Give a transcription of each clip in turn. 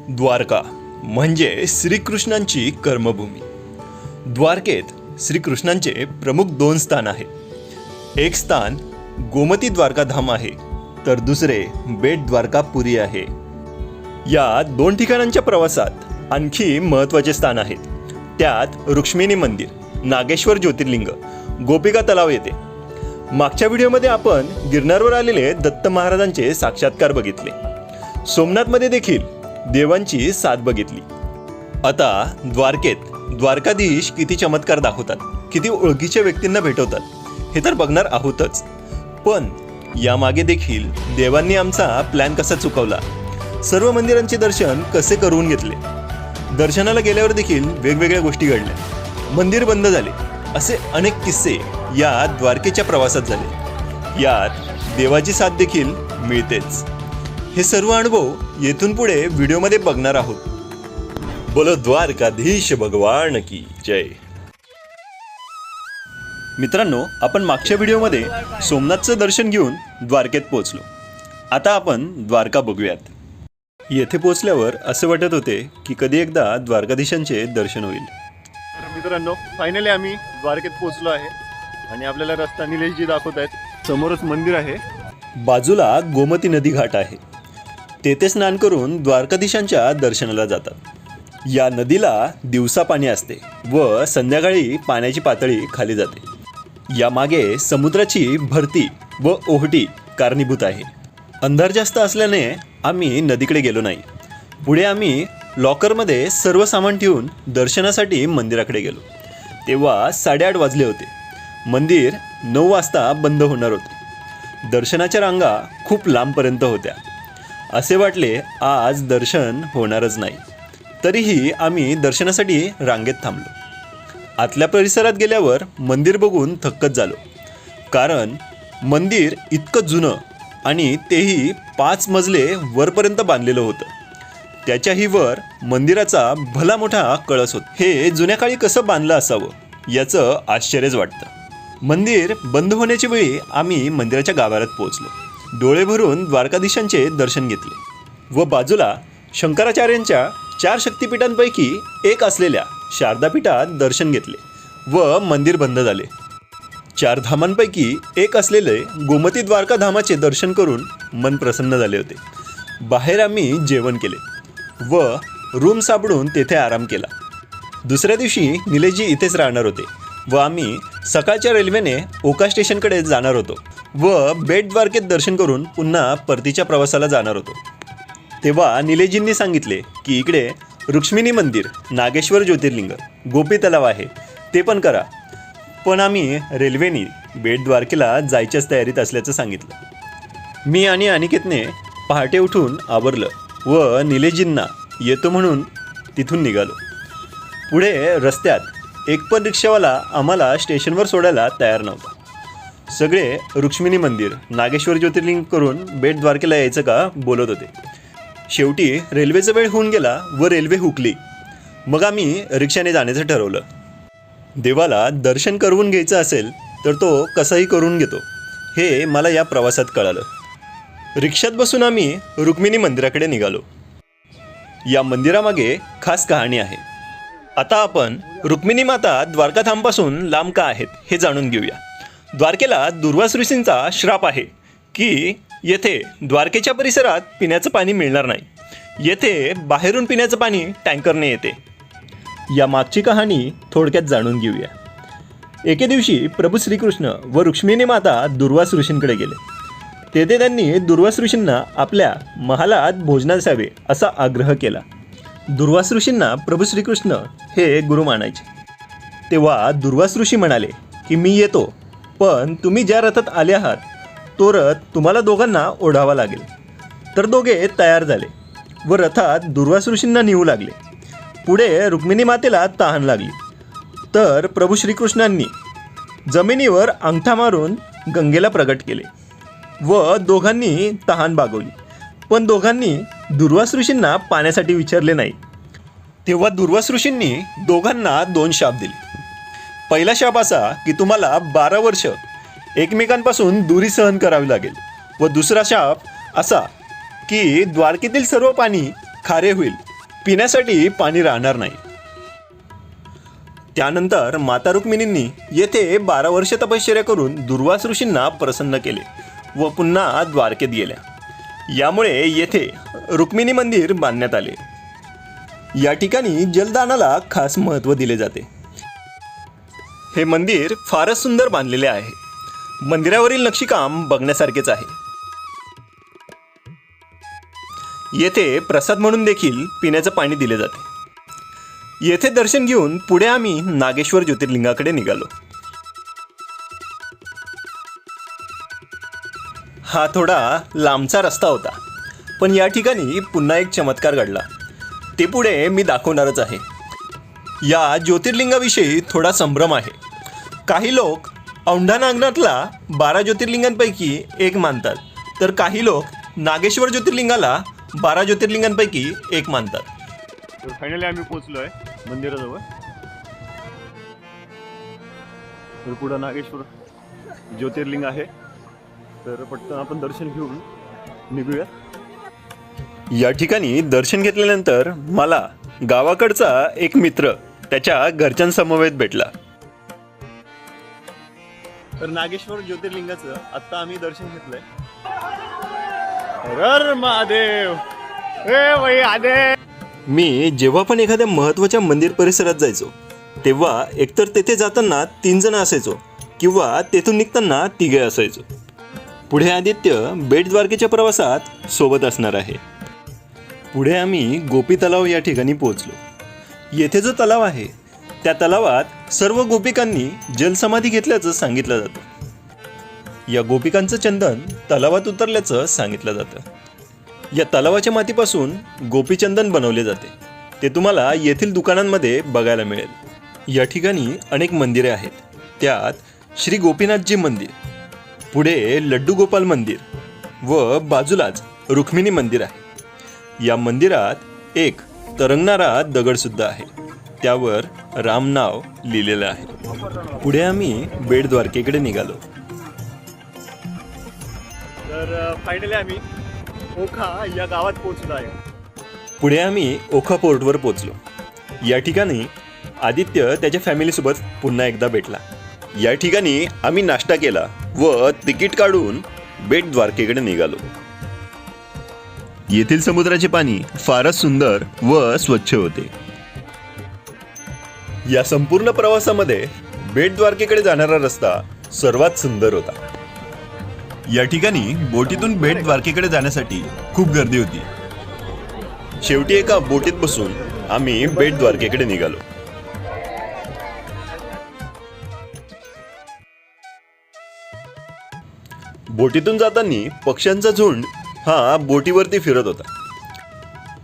द्वारका म्हणजे श्रीकृष्णांची कर्मभूमी. द्वारकेत श्रीकृष्णांचे प्रमुख दोन स्थान आहेत. एक स्थान गोमती द्वारका धाम आहे, तर दुसरे बेट द्वारकापुरी आहे. या दोन ठिकाणांच्या प्रवासात आणखी महत्त्वाचे स्थान आहेत. त्यात रुक्मिणी मंदिर, नागेश्वर ज्योतिर्लिंग, गोपिका तलाव येते. मागच्या व्हिडिओमध्ये आपण गिरनारवर आलेले दत्त महाराजांचे साक्षात्कार बघितले. सोमनाथमध्ये देखील देवांची साथ बघितली. आता द्वारकेत द्वारकाधीश किती चमत्कार दाखवतात, किती ओळखीच्या व्यक्तींना भेटवतात हे तर बघणार आहोतच. पण यामागे देखील देवांनी आमचा प्लॅन कसा चुकवला, सर्व मंदिरांचे दर्शन कसे करून घेतले, दर्शनाला गेल्यावर देखील वेगवेगळ्या गोष्टी घडल्या, मंदिर बंद झाले, असे अनेक किस्से या द्वारकेच्या प्रवासात झाले. यात देवाची साथ देखील मिळतेच. हे सर्व अनुभव येथून पुढे व्हिडिओमध्ये बघणार आहोत. बोलो द्वारकाधीश भगवान की जय. मित्रांनो, आपण मागच्या व्हिडिओमध्ये सोमनाथचं दर्शन घेऊन द्वारकेत पोहोचलो. आता आपण द्वारका बघूयात. येथे पोहोचल्यावर असे वाटत होते की कधी एकदा द्वारकाधीशांचे दर्शन होईल. मित्रांनो, फायनली आम्ही द्वारकेत पोहोचलो आहे आणि आपल्याला रस्ता निलेशजी दाखवत आहेत. समोरच मंदिर आहे, बाजूला गोमती नदी घाट आहे. तेथे स्नान करून द्वारकाधीशांच्या दर्शनाला जातात. या नदीला दिवसा पाणी असते व संध्याकाळी पाण्याची पातळी खाली जाते. यामागे समुद्राची भरती व ओहटी कारणीभूत आहे. अंधार जास्त असल्याने आम्ही नदीकडे गेलो नाही. पुढे आम्ही लॉकरमध्ये सर्व सामान ठेवून दर्शनासाठी मंदिराकडे गेलो. तेव्हा 8:30 वाजले होते. मंदिर 9 वाजता बंद होणार होते. दर्शनाच्या रांगा खूप लांबपर्यंत होत्या. असे वाटले आज दर्शन होणारच नाही. तरीही आम्ही दर्शनासाठी रांगेत थांबलो. आतल्या परिसरात गेल्यावर मंदिर बघून थक्कच झालो. कारण मंदिर इतकं जुनं आणि तेही 5 मजले वरपर्यंत बांधलेलं होतं. त्याच्याही वर मंदिराचा भला मोठा कळस होता. हे जुन्या काळी कसं बांधलं असावं याचं आश्चर्यच वाटतं. मंदिर बंद होण्याच्या वेळी आम्ही मंदिराच्या गाभाऱ्यात पोहोचलो. डोळे भरून द्वारकाधीशांचे दर्शन घेतले व बाजूला शंकराचार्यांच्या 4 शक्तिपीठांपैकी एक असलेल्या शारदापीठात दर्शन घेतले व मंदिर बंद झाले. 4 धामांपैकी एक असलेले गोमती द्वारका धामाचे दर्शन करून मन प्रसन्न झाले होते. बाहेर आम्ही जेवण केले व रूम सापडून तेथे आराम केला. दुसऱ्या दिवशी निलेशजी इथेच राहणार होते व आम्ही सकाळच्या रेल्वेने ओका स्टेशनकडे जाणार होतो व बेट द्वारकेत दर्शन करून पुन्हा परतीच्या प्रवासाला जाणार होतो. तेव्हा निलेशजींनी सांगितले की इकडे रुक्मिणी मंदिर, नागेश्वर ज्योतिर्लिंग, गोपी तलाव आहे, ते पण करा. पण आम्ही रेल्वेने बेट द्वारकेला जायच्याच तयारीत असल्याचं सांगितलं. मी आणि अनिकेतने पहाटे उठून आवरलं व निलेशजींना येतो म्हणून तिथून निघालो. पुढे रस्त्यात एक पण रिक्षावाला आम्हाला स्टेशनवर सोडायला तयार नव्हता. सगळे रुक्मिणी मंदिर, नागेश्वर ज्योतिर्लिंग करून बेट द्वारकेला यायचं का बोलत होते. शेवटी रेल्वेचा वेळ होऊन गेला व रेल्वे हुकली. मग आम्ही रिक्षाने जाण्याचं ठरवलं. देवाला दर्शन करवून घ्यायचं असेल तर तो कसाही करून घेतो हे मला या प्रवासात कळालं. रिक्षात बसून आम्ही रुक्मिणी मंदिराकडे निघालो. या मंदिरामागे खास कहाणी आहे. आता आपण रुक्मिणी माता द्वारकाधामपासून लांब का आहेत हे जाणून घेऊया. द्वारकेला दुर्वास ऋषींचा श्राप आहे की येथे द्वारकेच्या परिसरात पिण्याचं पाणी मिळणार नाही. येथे बाहेरून पिण्याचं पाणी टँकरने येते. या मागची कहाणी थोडक्यात जाणून घेऊया. एके दिवशी प्रभू श्रीकृष्ण व रुक्मिणी माता दुर्वास ऋषींकडे गेले. तेथे त्यांनी दुर्वास ऋषींना आपल्या महालात भोजनास यावे असा आग्रह केला. दुर्वास ऋषींना प्रभू श्रीकृष्ण हे गुरु मानायचे. तेव्हा दुर्वास ऋषी म्हणाले की मी येतो, पण तुम्ही ज्या रथात आले आहात तो रथ तुम्हाला दोघांना ओढावा लागेल. तर दोघे तयार झाले व रथात दुर्वास ऋषींना नेऊ लागले. पुढे रुक्मिणी मातेला तहान लागली. तर प्रभू श्रीकृष्णांनी जमिनीवर अंगठा मारून गंगेला प्रगट केले व दोघांनी तहान भागवली. पण दोघांनी दुर्वास ऋषींना पाण्यासाठी विचारले नाही. तेव्हा दुर्वास ऋषींनी दोघांना 2 शाप दिले. पहिला शाप असा की तुम्हाला 12 वर्ष एकमेकांपासून दूरी सहन करावी लागेल व दुसरा शाप असा की द्वारकेतील सर्व पाणी खारे होईल पिण्यासाठी पाणी राहणार नाही. त्यानंतर माता रुक्मिणींनी येथे 12 वर्षे तपश्चर्या करून दुर्वास ऋषींना प्रसन्न केले व पुन्हा द्वारकेत गेल्या. यामुळे येथे रुक्मिणी मंदिर बांधण्यात आले. या ठिकाणी जलदानाला खास महत्त्व दिले जाते. हे मंदिर फारच सुंदर बांधलेले आहे. मंदिरावरील नक्षीकाम बघण्यासारखेच आहे. येथे प्रसाद म्हणून देखील पिण्याचं पाणी दिले जाते. येथे दर्शन घेऊन पुढे आम्ही नागेश्वर ज्योतिर्लिंगाकडे निघालो. हा थोडा लांबचा रस्ता होता, पण या ठिकाणी पुन्हा एक चमत्कार घडला. ते पुढे मी दाखवणारच आहे. या ज्योतिर्लिंगाविषयी थोडा संभ्रम आहे. काही लोक औंढा नागनाथला 12 ज्योतिर्लिंगांपैकी एक मानतात, तर काही लोक नागेश्वर ज्योतिर्लिंगाला 12 ज्योतिर्लिंगांपैकी एक मानतात. तर फायनली आम्ही पोहोचलो आहे मंदिराजवळ. तर पुढं नागेश्वर ज्योतिर्लिंग आहे. तर पटकन आपण दर्शन घेऊन निघूया. या ठिकाणी दर्शन घेतल्यानंतर मला गावाकडचा एक मित्र त्याच्या घरच्यांसमवेत भेटला. तर नागेश्वर ज्योतिर्लिंगाचं आत्ता आम्ही दर्शन घेतलंय. हर महादेव, ए वै आदे. मी जेव्हा पण एखाद्या महत्त्वाच्या मंदिर परिसरात जायचो तेव्हा एकतर तेथे जाताना 3 जण असायचो किंवा तेथून निघताना 3 असायचो. पुढे आदित्य बेट द्वारकेच्या प्रवासात सोबत असणार आहे. पुढे आम्ही गोपी तलाव या ठिकाणी पोहोचलो. येथे जो तलाव आहे त्या तलावात सर्व गोपिकांनी जलसमाधी घेतल्याचं सांगितलं जातं. या गोपिकांचं चंदन तलावात उतरल्याचं सांगितलं जातं. या तलावाच्या मातीपासून गोपीचंदन बनवले जाते. ते तुम्हाला येथील दुकानांमध्ये बघायला मिळेल. या ठिकाणी अनेक मंदिरे आहेत. त्यात श्री गोपीनाथजी मंदिर, पुढे लड्डू गोपाल मंदिर व बाजूलाच रुक्मिणी मंदिर आहे. या मंदिरात एक तरंगणारा दगडसुद्धा आहे. त्यावर राम नाव लिहिलेलं आहे. पुढे आम्ही बेट द्वारकेकडे निघालो. तर फायनली आम्ही ओखा या गावात पोहोचलो आहे. पुढे आम्ही ओखा पोर्टवर पोहोचलो. या ठिकाणी आदित्य त्याच्या फॅमिलीसोबत पुन्हा एकदा भेटला. या ठिकाणी आम्ही नाश्ता केला व तिकीट काढून बेट द्वारकेकडे निघालो. येथील समुद्राचे पाणी फारच सुंदर व स्वच्छ होते. या संपूर्ण प्रवासामध्ये बेट द्वारकेकडे जाणारा रस्ता सर्वात सुंदर होता. या ठिकाणी बोटीतून बेट द्वारकेकडे जाण्यासाठी खूप गर्दी होती. शेवटी एका बोटीत बसून आम्ही बेट द्वारकेकडे निघालो. बोटीतून जाताना पक्ष्यांचा झुंड हा बोटीवरती फिरत होता.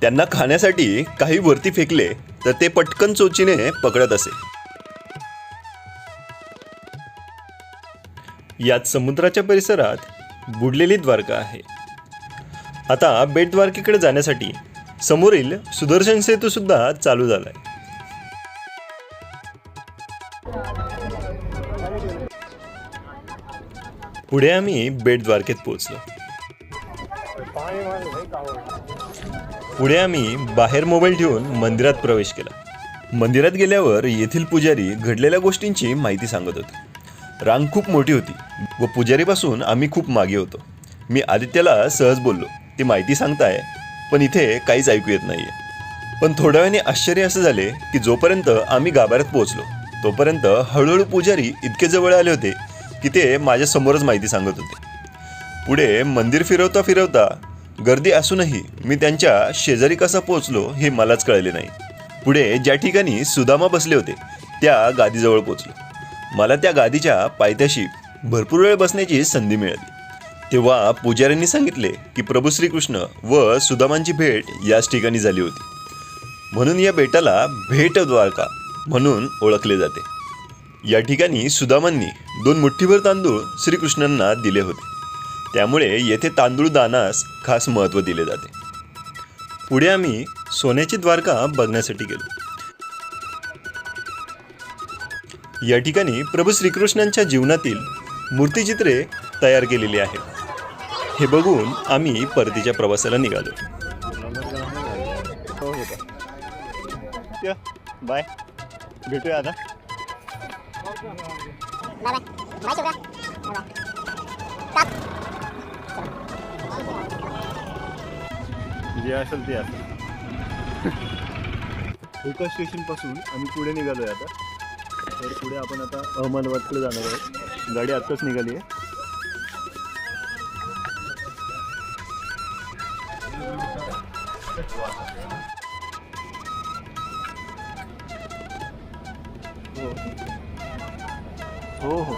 त्यांना खाण्यासाठी काही वरती फेकले तर ते पटकन चोचीने पकडत असे. यात समुद्राच्या परिसरात बुडलेली द्वारका आहे. आता बेट द्वारकेकडे जाण्यासाठी समोरील सुदर्शन सेतू सुद्धा चालू झालाय. पुढे आम्ही बेट द्वारकेत पोहोचलो. पुढे आम्ही बाहेर मोबाईल ठेवून मंदिरात प्रवेश केला. मंदिरात गेल्यावर येथील पुजारी घडलेल्या गोष्टींची माहिती सांगत होते. रांग खूप मोठी होती व पुजारीपासून आम्ही खूप मागे होतो. मी आदित्यला सहज बोललो, ती माहिती सांगताय पण इथे काहीच ऐकू येत नाहीये. पण थोड्या वेळाने आश्चर्य असं झाले की जोपर्यंत आम्ही गाभाऱ्यात पोहोचलो तोपर्यंत हळूहळू पुजारी इतके जवळ आले होते की ते माझ्या समोरच माहिती सांगत होते. पुढे मंदिर फिरवता फिरवता गर्दी असूनही मी त्यांच्या शेजारी कसा पोहोचलो हे मलाच कळले नाही. पुढे ज्या ठिकाणी सुदामा बसले होते त्या गादीजवळ पोहोचलो. मला त्या गादीच्या पायथ्याशी भरपूर वेळ बसण्याची संधी मिळाली. तेव्हा पुजाऱ्यांनी सांगितले की प्रभू श्रीकृष्ण व सुदामांची भेट याच ठिकाणी झाली होती. म्हणून या बेटाला भेट द्वारका म्हणून ओळखले जाते. या ठिकाणी सुदामांनी 2 मुठ्ठीभर तांदूळ श्रीकृष्णांना दिले होते. त्यामुळे येथे तांदूळ दानास खास महत्त्व दिले जाते. पुढे आम्ही सोन्याची द्वारका बघण्यासाठी गेलो. या ठिकाणी प्रभू श्रीकृष्णांच्या जीवनातील मूर्तिचित्रे तयार केलेली आहेत. हे बघून आम्ही परतीच्या प्रवासाला निघालो. आदित्य बाय, भेटूया आता. बाय बाय बाय शिवरा जे असेल ते असेल. एका स्टेशनपासून आम्ही पुढे निघालोय आता. तर पुढे आपण आता अहमदाबादकडे जाणार आहोत. गाडी आत्ताच निघाली आहे. हो हो.